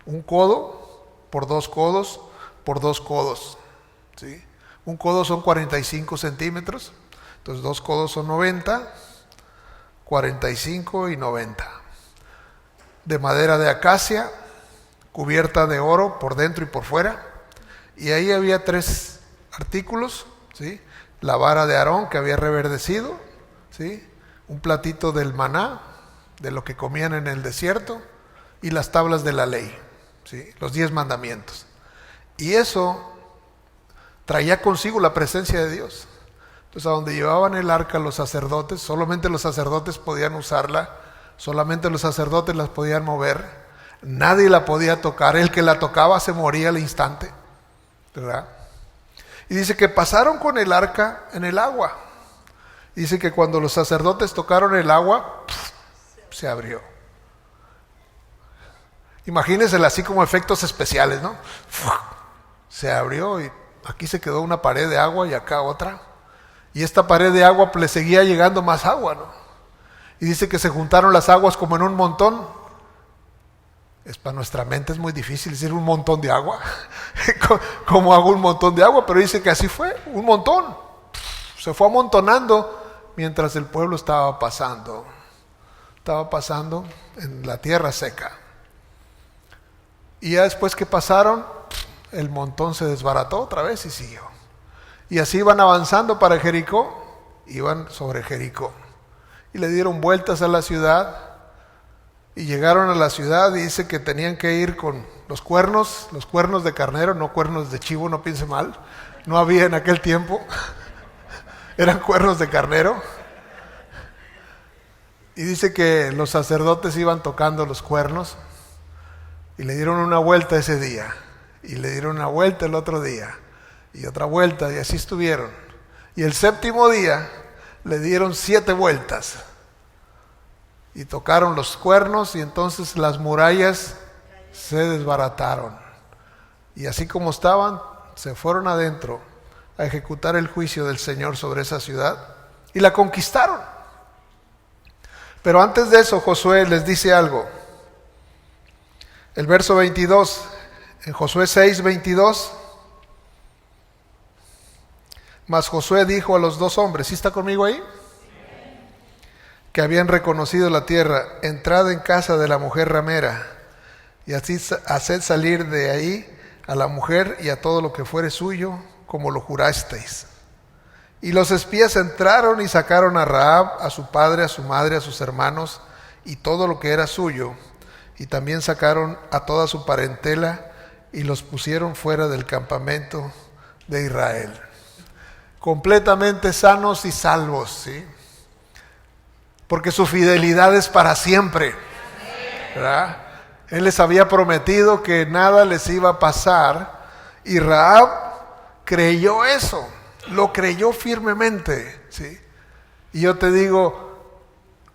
Un codo por 2 codos por 2 codos. ¿Sí? Un codo son 45 centímetros. Entonces 2 codos son 90, 45 y 90. De madera de acacia, cubierta de oro por dentro y por fuera. Y ahí había 3 artículos, ¿sí? La vara de Aarón que había reverdecido, ¿sí? Un platito del maná, de lo que comían en el desierto, y las tablas de la ley, ¿sí? Los 10 mandamientos. Y eso traía consigo la presencia de Dios. Entonces, a donde llevaban el arca los sacerdotes, solamente los sacerdotes podían usarla, solamente los sacerdotes las podían mover, nadie la podía tocar, el que la tocaba se moría al instante, ¿verdad? Y dice que pasaron con el arca en el agua. Dice que cuando los sacerdotes tocaron el agua, se abrió. Imagínensela así como efectos especiales, ¿no? Se abrió y aquí se quedó una pared de agua y acá otra. Y esta pared de agua le seguía llegando más agua, ¿no? Y dice que se juntaron las aguas como en un montón. Para nuestra mente es muy difícil decir un montón de agua. ¿Cómo hago un montón de agua? Pero dice que así fue, un montón. Se fue amontonando mientras el pueblo estaba pasando. Estaba pasando en la tierra seca. Y ya después que pasaron, el montón se desbarató otra vez y siguió. Y así iban avanzando para Jericó, iban sobre Jericó. Y le dieron vueltas a la ciudad y llegaron a la ciudad y dice que tenían que ir con los cuernos de carnero, no cuernos de chivo, no piense mal, no había en aquel tiempo, eran cuernos de carnero. Y dice que los sacerdotes iban tocando los cuernos y le dieron una vuelta ese día, y le dieron una vuelta el otro día, y otra vuelta, y así estuvieron. Y el 7º día le dieron 7 vueltas y tocaron los cuernos, y entonces las murallas se desbarataron. Y así como estaban, se fueron adentro a ejecutar el juicio del Señor sobre esa ciudad y la conquistaron. Pero antes de eso, Josué les dice algo. El verso 22, en Josué 6:22. Mas Josué dijo a los 2 hombres, ¿sí está conmigo ahí? Que habían reconocido la tierra: entrad en casa de la mujer ramera, y así haced salir de ahí a la mujer y a todo lo que fuere suyo, como lo jurasteis. Y los espías entraron y sacaron a Rahab, a su padre, a su madre, a sus hermanos, y todo lo que era suyo. Y también sacaron a toda su parentela y los pusieron fuera del campamento de Israel. Completamente sanos y salvos, ¿sí? Porque su fidelidad es para siempre, ¿verdad? Él les había prometido que nada les iba a pasar, y Rahab creyó eso, lo creyó firmemente, ¿sí? Y yo te digo,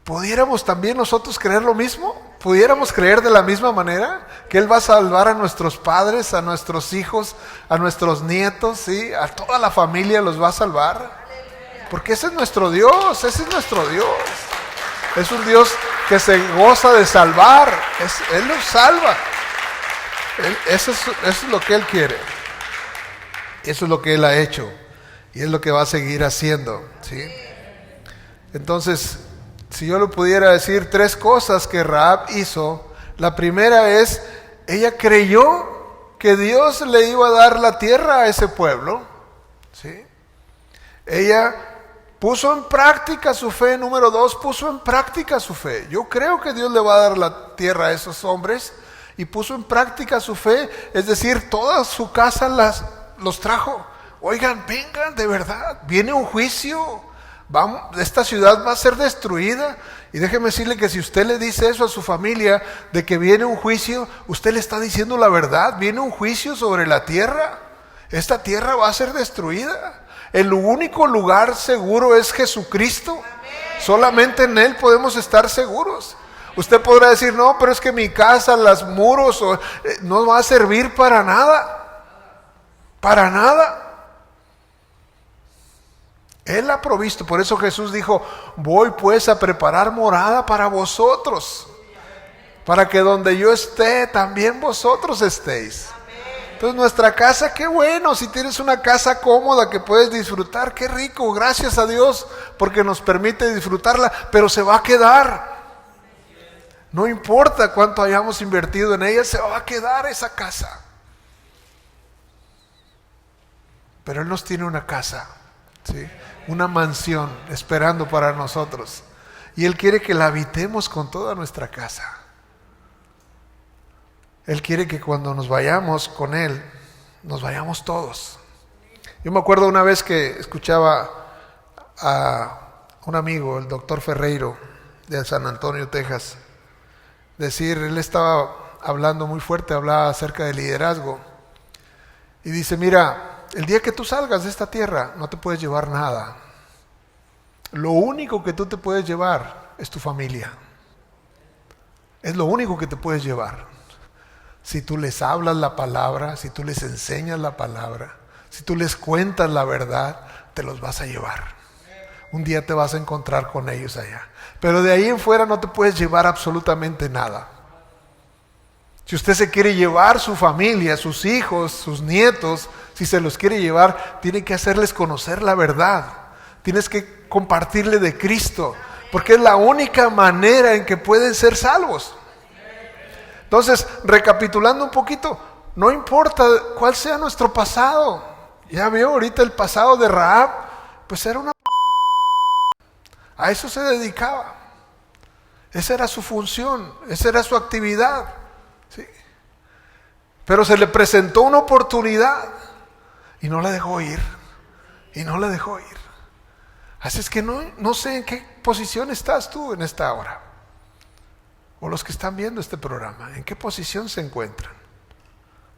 ¿pudiéramos también nosotros creer lo mismo? ¿Pudiéramos creer de la misma manera? Que Él va a salvar a nuestros padres, a nuestros hijos, a nuestros nietos, ¿sí? A toda la familia los va a salvar. Porque ese es nuestro Dios, ese es nuestro Dios. Es un Dios que se goza de salvar. Él nos salva. Eso es lo que Él quiere. Eso es lo que Él ha hecho. Y es lo que va a seguir haciendo, ¿sí? Entonces, si yo le pudiera decir 3 cosas que Rahab hizo, la primera es, ella creyó que Dios le iba a dar la tierra a ese pueblo, ¿sí? Ella puso en práctica su fe. Número 2, puso en práctica su fe. Yo creo que Dios le va a dar la tierra a esos hombres, y puso en práctica su fe, es decir, toda su casa los trajo. Oigan, vengan, de verdad, viene un juicio, esta ciudad va a ser destruida. Y déjeme decirle que si usted le dice eso a su familia, de que viene un juicio, usted le está diciendo la verdad. Viene un juicio sobre la tierra. Esta tierra va a ser destruida. El único lugar seguro es Jesucristo. Solamente en Él podemos estar seguros. Usted podrá decir, no, pero es que mi casa, los muros, no va a servir para nada. Para nada. Él ha provisto. Por eso Jesús dijo, voy pues a preparar morada para vosotros, para que donde yo esté, también vosotros estéis. Entonces nuestra casa, qué bueno, si tienes una casa cómoda que puedes disfrutar, qué rico, gracias a Dios, porque nos permite disfrutarla, pero se va a quedar. No importa cuánto hayamos invertido en ella, se va a quedar esa casa. Pero Él nos tiene una casa, ¿sí? Una mansión esperando para nosotros. Y Él quiere que la habitemos con toda nuestra casa. Él quiere que cuando nos vayamos con Él, nos vayamos todos. Yo me acuerdo una vez que escuchaba a un amigo, el doctor Ferreiro, de San Antonio, Texas, decir, él estaba hablando muy fuerte, hablaba acerca del liderazgo. Y dice, mira, el día que tú salgas de esta tierra, no te puedes llevar nada. Lo único que tú te puedes llevar es tu familia. Es lo único que te puedes llevar. Si tú les hablas la palabra, si tú les enseñas la palabra, si tú les cuentas la verdad, te los vas a llevar. Un día te vas a encontrar con ellos allá. Pero de ahí en fuera no te puedes llevar absolutamente nada. Si usted se quiere llevar su familia, sus hijos, sus nietos, si se los quiere llevar, tiene que hacerles conocer la verdad. Tienes que compartirle de Cristo, porque es la única manera en que pueden ser salvos. Entonces, recapitulando un poquito, no importa cuál sea nuestro pasado. Ya veo ahorita el pasado de Rahab, pues era una... A eso se dedicaba. Esa era su función, esa era su actividad. ¿Sí? Pero se le presentó una oportunidad y no la dejó ir. Y no la dejó ir. Así es que no sé en qué posición estás tú en esta hora. O los que están viendo este programa, ¿en qué posición se encuentran?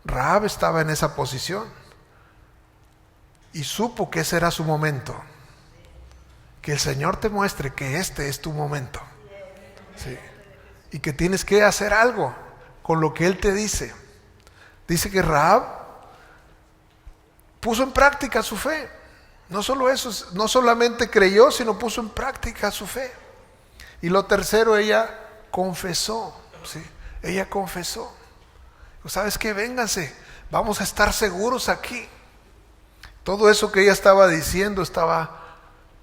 Rahab estaba en esa posición y supo que ese era su momento. Que el Señor te muestre que este es tu momento, ¿sí? Y que tienes que hacer algo con lo que Él te dice. Dice que Rahab puso en práctica su fe. No solo eso, no solamente creyó, sino puso en práctica su fe. Y lo tercero, ella confesó, ¿sí? Ella confesó. ¿Sabes qué? Vénganse, vamos a estar seguros aquí. Todo eso que ella estaba diciendo estaba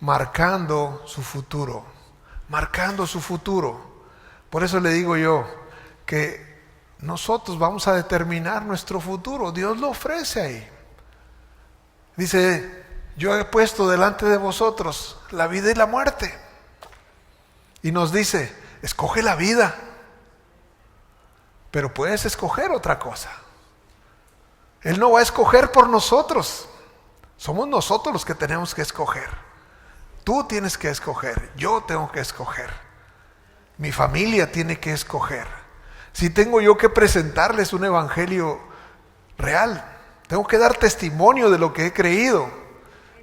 marcando su futuro. Marcando su futuro. Por eso le digo yo que nosotros vamos a determinar nuestro futuro. Dios lo ofrece ahí. Dice, yo he puesto delante de vosotros la vida y la muerte. Y nos dice, escoge la vida, pero puedes escoger otra cosa. Él no va a escoger por nosotros. Somos nosotros los que tenemos que escoger. Tú tienes que escoger, yo tengo que escoger. Mi familia tiene que escoger. Si tengo yo que presentarles un evangelio real, tengo que dar testimonio de lo que he creído.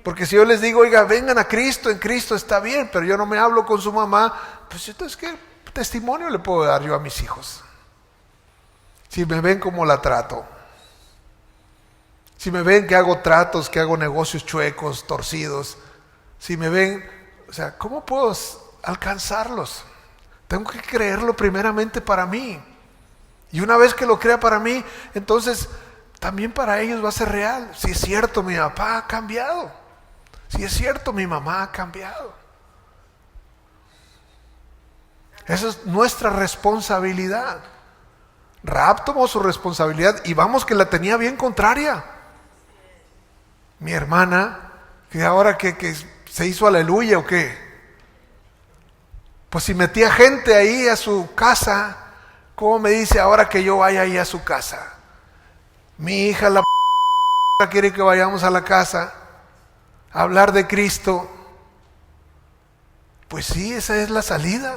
Porque si yo les digo, oiga, vengan a Cristo, en Cristo está bien, pero yo no me hablo con su mamá, pues entonces, ¿qué testimonio le puedo dar yo a mis hijos? Si me ven como la trato, si me ven que hago tratos, que hago negocios chuecos, torcidos, si me ven, o sea, ¿cómo puedo alcanzarlos? Tengo que creerlo primeramente para mí. Y una vez que lo crea para mí, entonces también para ellos va a ser real. Si es cierto, mi papá ha cambiado. Si es cierto, mi mamá ha cambiado. Esa es nuestra responsabilidad. Rahab tomó su responsabilidad y vamos que la tenía bien contraria. Mi hermana, que ahora que se hizo aleluya o qué, pues si metía gente ahí a su casa, ¿Cómo me dice ahora que yo vaya ahí a su casa? Mi hija la quiere que vayamos a la casa a hablar de Cristo. Pues sí, esa es la salida.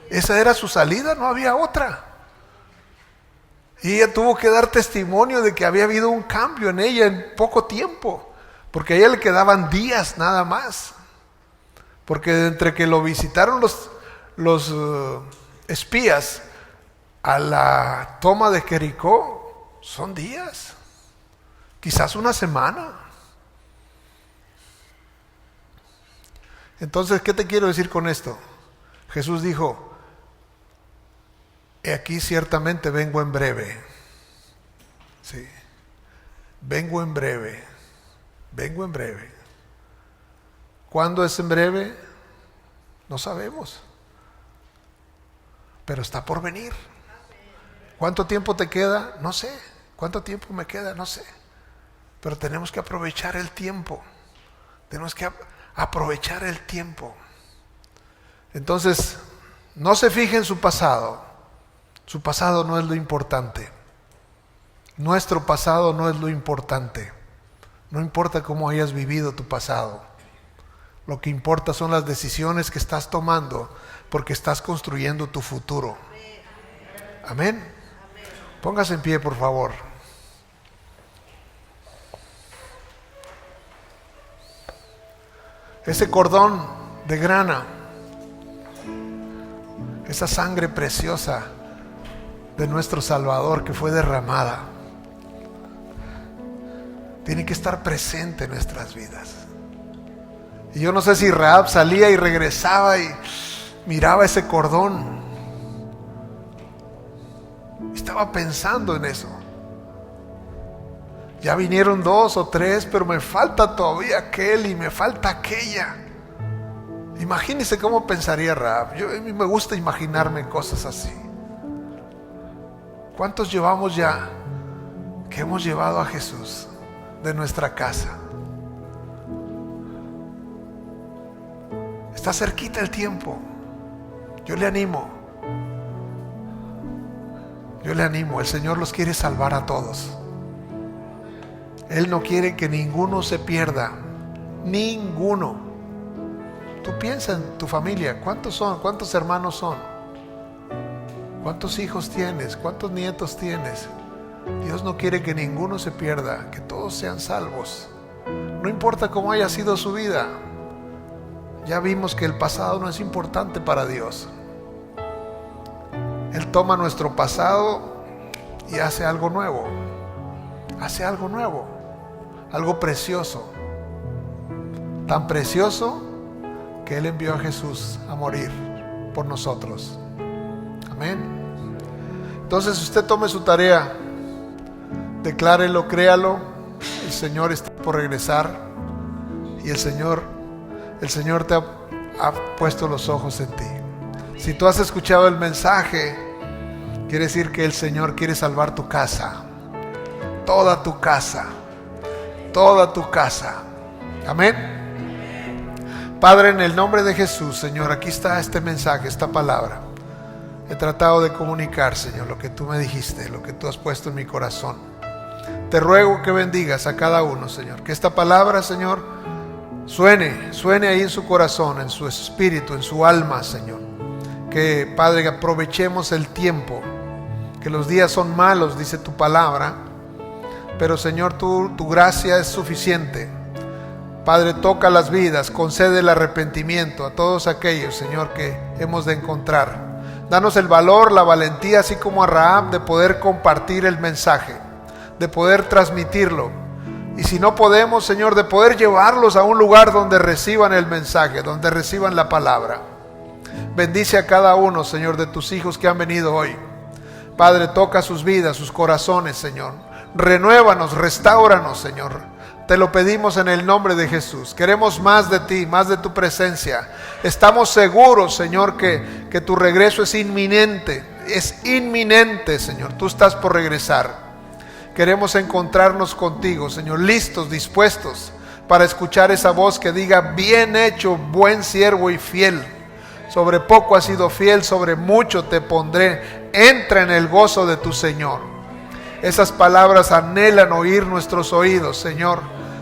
Esa era su salida, no había otra. Y ella tuvo que dar testimonio de que había habido un cambio en ella en poco tiempo, porque a ella le quedaban días nada más. Porque entre que lo visitaron los espías a la toma de Jericó, son días, quizás una semana. Entonces, ¿qué te quiero decir con esto? Jesús dijo: he aquí ciertamente vengo en breve. Sí, vengo en breve, vengo en breve. ¿Cuándo es en breve? No sabemos, pero está por venir. ¿Cuánto tiempo te queda? No sé. ¿Cuánto tiempo me queda? No sé. Pero tenemos que aprovechar el tiempo. Tenemos que aprovechar el tiempo. Entonces, no se fije en su pasado. Su pasado no es lo importante. Nuestro pasado no es lo importante. No importa cómo hayas vivido tu pasado. Lo que importa son las decisiones que estás tomando, porque estás construyendo tu futuro. Amén. Póngase en pie, por favor. Ese cordón de grana, esa sangre preciosa de nuestro Salvador que fue derramada, tiene que estar presente en nuestras vidas. Y yo no sé si Rahab salía y regresaba y miraba ese cordón. Estaba pensando en eso. Ya vinieron 2 o 3, pero me falta todavía aquel y me falta aquella. Imagínense cómo pensaría Rahab. A mí me gusta imaginarme cosas así. ¿Cuántos llevamos ya que hemos llevado a Jesús de nuestra casa? Está cerquita el tiempo. Yo le animo. El Señor los quiere salvar a todos. Él no quiere que ninguno se pierda. Ninguno. Tú piensa en tu familia. ¿Cuántos son? ¿Cuántos hermanos son? ¿Cuántos hijos tienes? ¿Cuántos nietos tienes? Dios no quiere que ninguno se pierda, que todos sean salvos. No importa cómo haya sido su vida. Ya vimos que el pasado no es importante para Dios. Él toma nuestro pasado y hace algo nuevo. Hace algo nuevo. Algo precioso. Tan precioso que Él envió a Jesús a morir por nosotros. Amén. Entonces usted tome su tarea. Declárelo, créalo. El Señor está por regresar. Y el Señor te ha puesto los ojos en ti. Si tú has escuchado el mensaje, quiere decir que el Señor quiere salvar tu casa. Toda tu casa. Toda tu casa. Amén. Padre, en el nombre de Jesús, Señor, aquí está este mensaje, esta palabra. He tratado de comunicar, Señor, lo que tú me dijiste, lo que tú has puesto en mi corazón. Te ruego que bendigas a cada uno, Señor. Que esta palabra, Señor, suene ahí en su corazón, en su espíritu, en su alma, Señor. Que, Padre, aprovechemos el tiempo, que los días son malos, dice tu palabra, pero, Señor, tu gracia es suficiente. Padre, toca las vidas, concede el arrepentimiento a todos aquellos, Señor, que hemos de encontrar. Danos el valor, la valentía, así como a Rahab, de poder compartir el mensaje, de poder transmitirlo. Y si no podemos, Señor, de poder llevarlos a un lugar donde reciban el mensaje, donde reciban la palabra. Bendice a cada uno, Señor, de tus hijos que han venido hoy. Padre, toca sus vidas, sus corazones, Señor. Renuévanos, restáuranos, Señor. Te lo pedimos en el nombre de Jesús. Queremos más de ti, más de tu presencia. Estamos seguros, Señor, que tu regreso es inminente. Es inminente, Señor. Tú estás por regresar. Queremos encontrarnos contigo, Señor, listos, dispuestos para escuchar esa voz que diga: bien hecho, buen siervo y fiel. Sobre poco has sido fiel, sobre mucho te pondré. Entra en el gozo de tu Señor. Esas palabras anhelan oír nuestros oídos, Señor,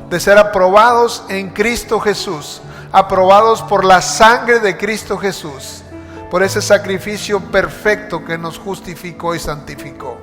de ser aprobados en Cristo Jesús, aprobados por la sangre de Cristo Jesús, por ese sacrificio perfecto que nos justificó y santificó.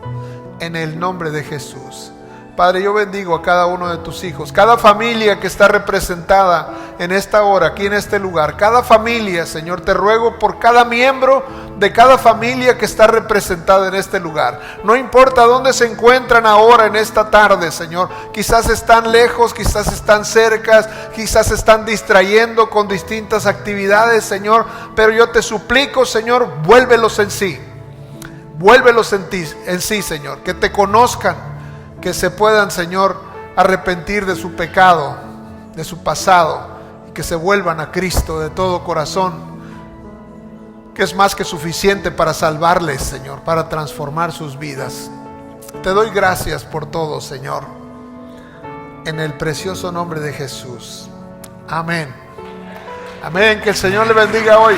En el nombre de Jesús. Padre, yo bendigo a cada uno de tus hijos, cada familia que está representada en esta hora, aquí en este lugar, cada familia, Señor, te ruego por cada miembro de cada familia que está representada en este lugar. No importa dónde se encuentran ahora en esta tarde, Señor, quizás están lejos, quizás están cerca, quizás se están distrayendo con distintas actividades, Señor, pero yo te suplico, Señor, vuélvelos en sí. Vuélvelos en sí, Señor, que te conozcan, que se puedan, Señor, arrepentir de su pecado, de su pasado, y que se vuelvan a Cristo de todo corazón, que es más que suficiente para salvarles, Señor, para transformar sus vidas. Te doy gracias por todo, Señor, en el precioso nombre de Jesús. Amén. Amén. Que el Señor le bendiga hoy.